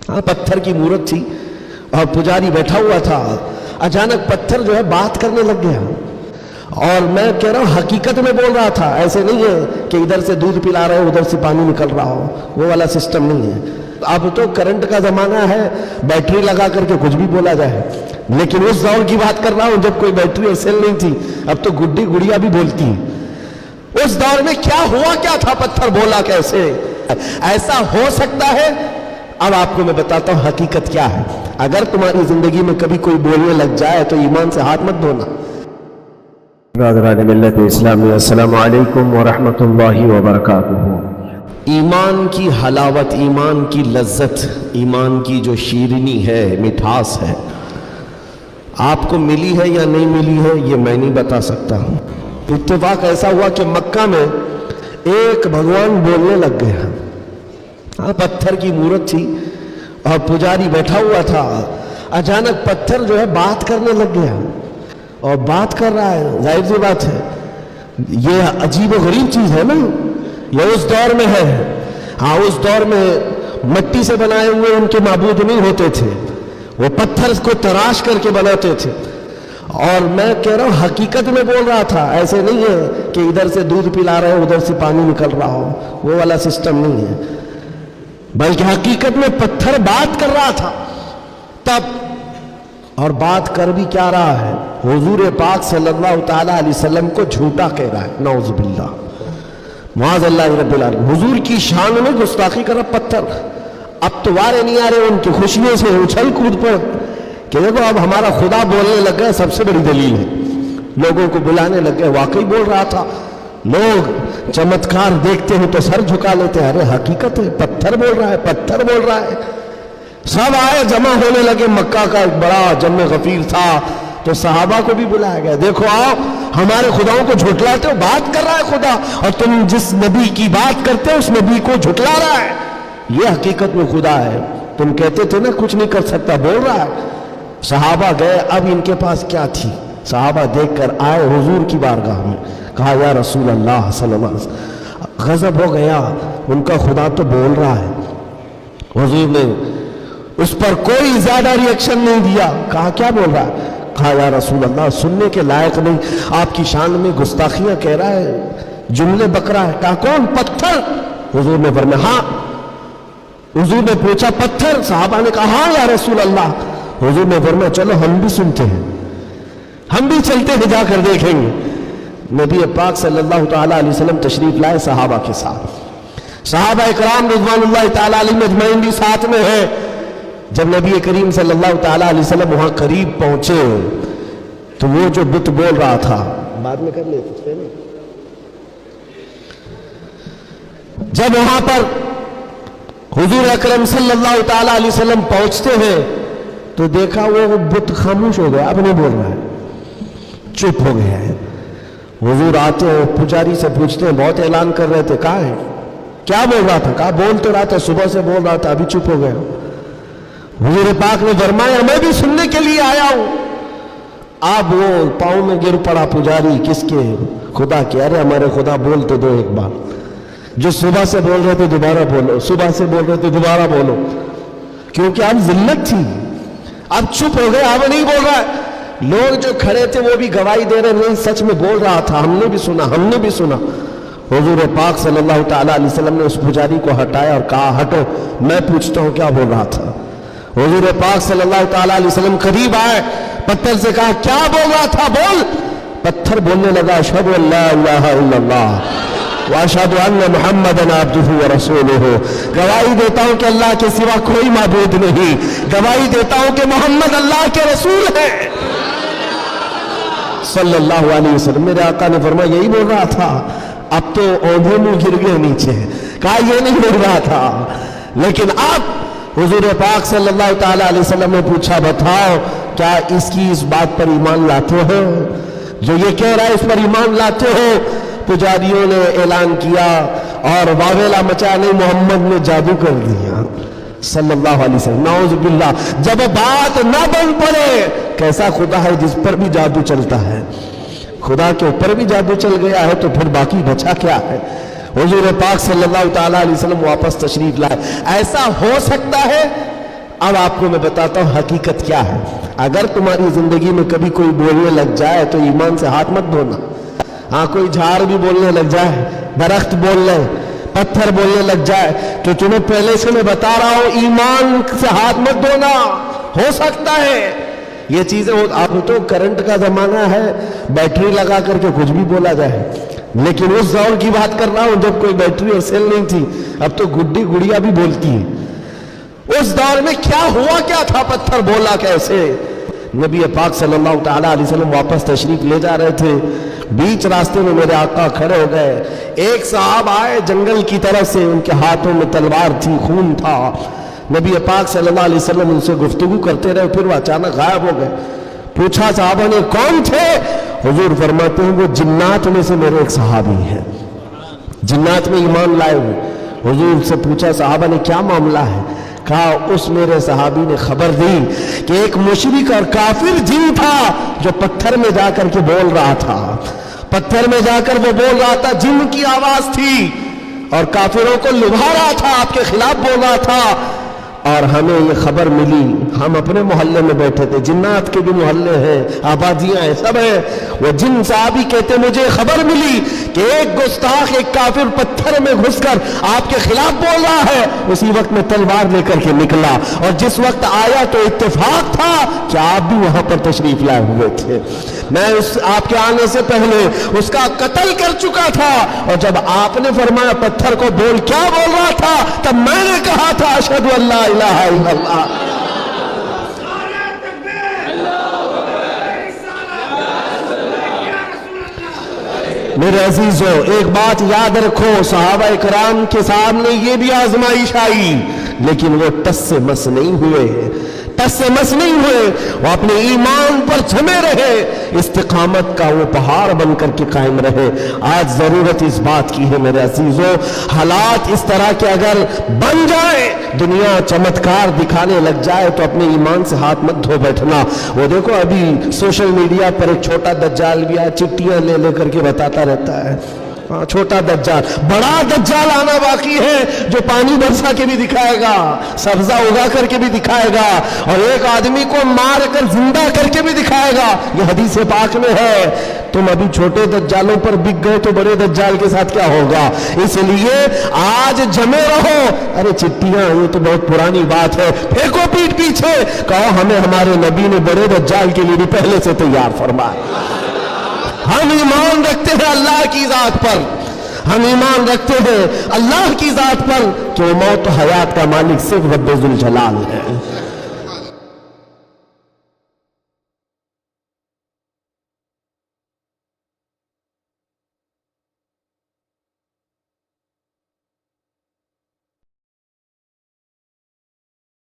पत्थर की मूर्त थी और पुजारी बैठा हुआ था। अचानक पत्थर जो है बात करने लग गया। और मैं कह रहा हूँ हकीकत में बोल रहा था, ऐसे नहीं है कि इधर से दूध पिला रहे हो उधर से पानी निकल रहा हो, वो वाला सिस्टम नहीं है। अब तो करंट का जमाना है, बैटरी लगा करके कुछ भी बोला जाए। लेकिन उस दौर की बात कर रहा हूं जब कोई बैटरी और सेल नहीं थी, अब तो गुड्डी गुड़िया भी बोलती है। उस दौर में क्या हुआ, क्या था, पत्थर बोला कैसे, ऐसा हो सकता है। अब आपको मैं बताता हूं हकीकत क्या है। अगर तुम्हारी जिंदगी में कभी कोई बोलने लग जाए तो ईमान से हाथ मत धोना। मिल्लत इस्लामी, अस्सलामु अलैकुम व रहमतुल्लाहि व बरकातुहू। ईमान की हलावत, ईमान की लज्जत, ईमान की जो शीरनी है, मिठास है, आपको मिली है या नहीं मिली है ये मैं नहीं बता सकता हूं। इत्तेफाक ऐसा हुआ कि मक्का में एक भगवान बोलने लग गया। पत्थर की मूर्त थी और पुजारी बैठा हुआ था। अचानक पत्थर जो है बात करने लग गया और बात कर रहा है। जाहिर सी बात है, ये अजीब और गरीब चीज है ना, ये उस दौर में है। हाँ, उस दौर में मिट्टी से बनाए हुए उनके माबूद नहीं होते थे, वो पत्थर को तराश करके बनाते थे। और मैं कह रहा हूं हकीकत में बोल रहा था, ऐसे नहीं है कि इधर से दूध पिला रहे हो उधर से पानी निकल रहा हो, वो वाला सिस्टम नहीं है। बल्कि हकीकत में पत्थर बात कर रहा था तब। और बात कर भी क्या रहा है, हुजूर पाक सल्लल्लाहु ताला अलैहि वसल्लम को झूठा कह रहा है। नऊज़ बिल्लाह, मुआज़ रब्बिल आलमीन, हुजूर की शान में गुस्ताखी कर रहा पत्थर। अब तो वारे नहीं आ रहे उनकी खुशियों से उछल कूद पड़ कि देखो अब हमारा खुदा बोलने लग गया। सबसे बड़ी दलील है, लोगों को बुलाने लग गए। वाकई बोल रहा था। लोग चमत्कार देखते हैं तो सर झुका लेते हैं, अरे हकीकत है, पत्थर बोल रहा है, पत्थर बोल रहा है। सब आए, जमा होने लगे। मक्का का एक बड़ा जम्मे गफीर था तो सहाबा को भी बुलाया गया। देखो आओ, हमारे खुदाओं को झुटलाते हो, बात कर रहा है खुदा, और तुम जिस नबी की बात करते हो उस नबी को झुटला रहा है। ये हकीकत में खुदा है। तुम कहते थे ना कुछ नहीं कर सकता, बोल रहा है। सहाबा गए, अब इनके पास क्या थी। सहाबा देखकर आए हुजूर की बारगाह में, कहा या रसूल अल्लाह सल्लल्लाहु अलैहि वसल्लम, गजब हो गया, उनका खुदा तो बोल रहा है। हुजूर ने उस पर कोई ज्यादा रिएक्शन नहीं दिया। कहा क्या बोल रहा है। कहा या रसूल अल्लाह, सुनने के लायक नहीं, आपकी शान में गुस्ताखियां कह रहा है, जुमले बक रहा है। कहा कौन, पत्थर। हुजूर ने फरमाया हाँ। हुजूर ने पूछा पत्थर। साहबा ने कहा हाँ या रसूल अल्लाह। हुजूर ने फरमाया चलो हम भी सुनते हैं, हम भी चलते हैं, जाकर देखेंगे। नबी पाक सल्लल्लाहु ताला अलैहि वसल्लम तशरीफ लाए सहाबा के साथ। सहाबा इकराम रिज़वानुल्लाहि ताला अलैहिम अजमईन भी साथ में है। जब नबी करीम सल्लल्लाहु ताला अलैहि वसल्लम वहां करीब पहुंचे तो वो जो बुत बोल रहा था, बाद में कर लेते ना, जब वहां पर हुजूर अकरम सल्लल्लाहु ताला अलैहि वसल्लम पहुंचते हैं तो देखा वो बुत खामोश हो गया, अब नहीं बोल रहा है, चुप हो गया है। हुजूर आते हैं, पुजारी से पूछते हैं, बहुत ऐलान कर रहे थे, कहाँ है, क्या बोल रहा था। कहा बोल तो रहा था, सुबह से बोल रहा था, अभी चुप हो गया। हुजूर पाक ने फरमाया मैं भी सुनने के लिए आया हूं। अब वो पांव में गिर पड़ा पुजारी, किसके, खुदा के। अरे हमारे खुदा बोल तो दो एक बार, जो सुबह से बोल रहे थे दोबारा बोलो, सुबह से बोल रहे थे दोबारा बोलो, क्योंकि अब जिल्लत थी। अब चुप हो गए, अब नहीं बोल रहा है। लोग जो खड़े थे वो भी गवाही दे रहे, नहीं सच में बोल रहा था, हमने भी सुना, हमने भी सुना। हुजूर पाक सल्लल्लाहु ताला अलैहि वसल्लम ने उस पुजारी को हटाया और कहा हटो, मैं पूछता हूं क्या बोल रहा था। हुजूर पाक सल्लल्लाहु ताला अलैहि वसल्लम करीब आए, पत्थर से कहा क्या बोल रहा था, बोल। पत्थर बोलने लगा अशहदु अल्ला इलाहा इल्लल्लाह व अशहदु अन्ना मुहम्मदन अब्दुहु व रसूलुहु, गवाही देता हूं कि अल्लाह के सिवा कोई माबूद नहीं, गवाही देता हूं कि मोहम्मद अल्लाह के रसूल है सल्लल्लाहु अलैहि वसल्लम। मेरे आका ने फरमाया यही बोल रहा था। अब तो औंधे मुंह गिर गए नीचे, कहा ये नहीं बोल रहा था। लेकिन अब हुजूर पाक सल्लल्लाहु ताला अलैहि वसल्लम ने पूछा बताओ क्या इसकी इस बात पर ईमान लाते हो, जो ये कह रहा है इस पर ईमान लाते हो। पुजारियों ने ऐलान किया और वावेला मचा, नहीं मोहम्मद ने जादू कर दिया सल्लल्लाहु अलैहि वसल्लम, नाउज़ बिल्लाह। जब बात ना बन पड़े, कैसा खुदा है जिस पर भी जादू चलता है, खुदा के ऊपर भी जादू चल गया है तो फिर बाकी बचा क्या है। हुजूर पाक सल्लल्लाहु ताला अलैहि वसल्लम वापस तशरीफ लाए। ऐसा हो सकता है اب آپ کو میں بتاتا ہوں حقیقت کیا ہے. اگر تمہاری زندگی میں کبھی کوئی بولنے لگ جائے تو ایمان سے ہاتھ مت دھونا. ہاں کوئی جھاڑ بھی بولنے لگ جائے, درخت بول لے, پتھر بولنے لگ جائے, تو تمہیں پہلے سے میں بتا رہا ہوں ایمان سے ہاتھ مت دھونا. ہو سکتا ہے یہ چیزیں اب تو کرنٹ کا زمانہ ہے, بیٹری لگا کر کے کچھ بھی بولا جائے, لیکن اس دور کی بات کر رہا ہوں جب کوئی بیٹری اور سیل نہیں تھی. اب تو گڈی گڑیا بھی بولتی ہے. اس دور میں کیا ہوا کیا تھا, پتھر بولا کیسے. نبی پاک صلی اللہ تعالیٰ علیہ وسلم واپس تشریف لے جا رہے تھے, بیچ راستے میں میرے آقا کھڑے ہو گئے. ایک صاحب آئے جنگل کی طرف سے, ان کے ہاتھوں میں تلوار تھی, خون تھا. نبی پاک صلی اللہ علیہ وسلم ان سے گفتگو کرتے رہے, پھر وہ اچانک غائب ہو گئے. پوچھا صحابہ نے کون تھے؟ حضور فرماتے ہیں وہ جنات میں سے میرے ایک صحابی ہیں, جنات میں ایمان لائے ہوئے. حضور سے پوچھا صحابہ نے کیا معاملہ ہے؟ کہا اس میرے صحابی نے خبر دی کہ ایک مشرک اور کافر جن تھا جو پتھر میں جا کر کے بول رہا تھا, پتھر میں جا کر وہ بول رہا تھا, جن کی آواز تھی اور کافروں کو لبھا رہا تھا, آپ کے خلاف بول رہا تھا. اور ہمیں یہ خبر ملی, ہم اپنے محلے میں بیٹھے تھے, جنات کے بھی محلے ہیں, آبادیاں ہیں, سب ہیں. وہ جن صحابی کہتے مجھے خبر ملی کہ ایک گستاخ ایک کافر پتھر میں گھس کر آپ کے خلاف بول رہا ہے. اسی وقت میں تلوار لے کر کے نکلا, اور جس وقت آیا تو اتفاق تھا کہ آپ بھی وہاں پر تشریف لائے ہوئے تھے. میں آپ کے آنے سے پہلے اس کا قتل کر چکا تھا, اور جب آپ نے فرمایا پتھر کو بول, کیا بول رہا تھا, تب میں نے کہا تھا اشہد ان لا الہ الا اللہ. میرے عزیزوں ایک بات یاد رکھو, صحابہ کرام کے سامنے یہ بھی آزمائش آئی, لیکن وہ ٹس سے مس نہیں ہوئے, ٹس سے مس نہیں ہوئے. وہ اپنے ایمان پر جمے رہے, استقامت کا وہ پہاڑ بن کر کے قائم رہے. آج ضرورت اس بات کی ہے میرے عزیزوں, حالات اس طرح کے اگر بن جائے, دنیا چمتکار دکھانے لگ جائے, تو اپنے ایمان سے ہاتھ مت دھو بیٹھنا. وہ دیکھو ابھی سوشل میڈیا پر ایک چھوٹا دجال بھی آیا, چٹیاں لے لے کر کے بتاتا رہتا ہے. چھوٹا دجال, بڑا دجال آنا باقی ہے جو پانی برسا کے بھی دکھائے گا, سبزہ اگا کر کے بھی دکھائے گا, اور ایک آدمی کو مار کر زندہ کر کے بھی دکھائے گا. یہ حدیث پاک میں ہے. تم ابھی چھوٹے دجالوں پر بک گئے تو بڑے دجال کے ساتھ کیا ہوگا. اس لیے آج جمے رہو. ارے چٹیاں یہ تو بہت پرانی بات ہے, پھینکو پیٹ پیچھے, کہو ہمیں ہمارے نبی نے بڑے دجال کے لیے بھی پہلے سے تیار فرمایا. ہم ایمان رکھتے ہیں اللہ کی ذات پر, ہم ایمان رکھتے ہیں اللہ کی ذات پر کہ وہ موت و حیات کا مالک صرف رب ذوالجلال ہے.